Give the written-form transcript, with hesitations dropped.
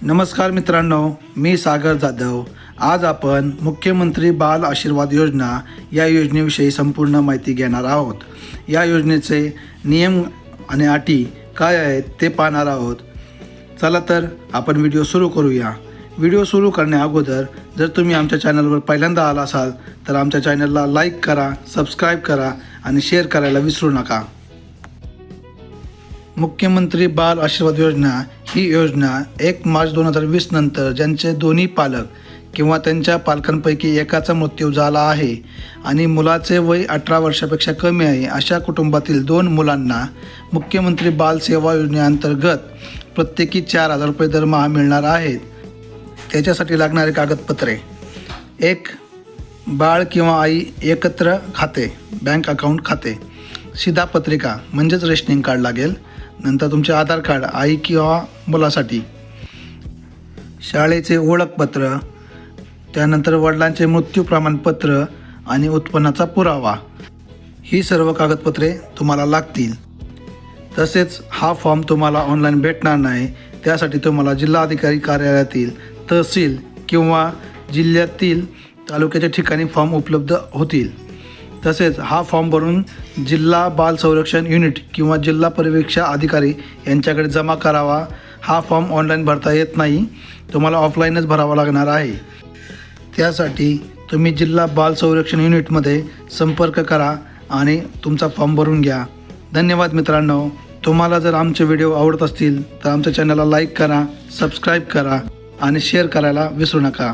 नमस्कार मित्रांनो, मी सागर जाधव। आज आपण मुख्यमंत्री बाल आशीर्वाद योजना या योजनेविषयी संपूर्ण माहिती घेणार आहोत। या योजनेचे नियम आणि अटी काय आहेत ते पाहणार आहोत। चला तर आपण व्हिडिओ सुरू करूया। व्हिडिओ सुरू करण्याअगोदर जर तुम्ही आमच्या चॅनलवर पहिल्यांदा आला असाल तर आमच्या चॅनलला लाईक करा, सबस्क्राईब करा आणि शेअर करायला विसरू नका। मुख्यमंत्री बाल आशीर्वाद योजना ही योजना 1 मार्च 2020 नंतर ज्यांचे दोन्ही पालक किंवा त्यांच्या पालकांपैकी एकाचा मृत्यू झाला आहे आणि मुलाचे वय 18 वर्षापेक्षा कमी आहे अशा कुटुंबातील 2 मुलांना मुख्यमंत्री बाल सेवा योजनेअंतर्गत प्रत्येकी 4,000 रुपये दरमहा मिळणार आहेत। त्याच्यासाठी लागणारे कागदपत्रे: 1. बाळ किंवा आई एकत्र खाते, बँक अकाउंट खाते, शिधापत्रिका म्हणजेच रेशनिंग कार्ड लागेल। नंतर तुमचे आधार कार्ड आई किंवा मुलासाठी, शाळेचे ओळखपत्र, त्यानंतर वडिलांचे मृत्यू प्रमाणपत्र आणि उत्पन्नाचा पुरावा, ही सर्व कागदपत्रे तुम्हाला लागतील। तसेच हा फॉर्म तुम्हाला ऑनलाईन भेटणार नाही, त्यासाठी तुम्हाला जिल्हाधिकारी कार्यालयातील, तहसील किंवा जिल्ह्यातील तालुक्याच्या ठिकाणी फॉर्म उपलब्ध होतील। तसेच हा फॉर्म भरून जिल्हा बाल संरक्षण युनिट किंवा जिल्हा परिवीक्षा अधिकारी यांच्याकडे जमा करावा। हा फॉर्म ऑनलाईन भरता येत नाही, तुम्हाला ऑफलाईनच भरावा लागणार आहे। त्यासाठी तुम्ही जिल्हा बाल संरक्षण युनिटमध्ये संपर्क करा आणि तुमचा फॉर्म भरून घ्या। धन्यवाद मित्रांनो। तुम्हाला जर आमचे व्हिडिओ आवडत असतील तर आमच्या चॅनलला लाईक करा, सबस्क्राईब करा आणि शेअर करायला विसरू नका।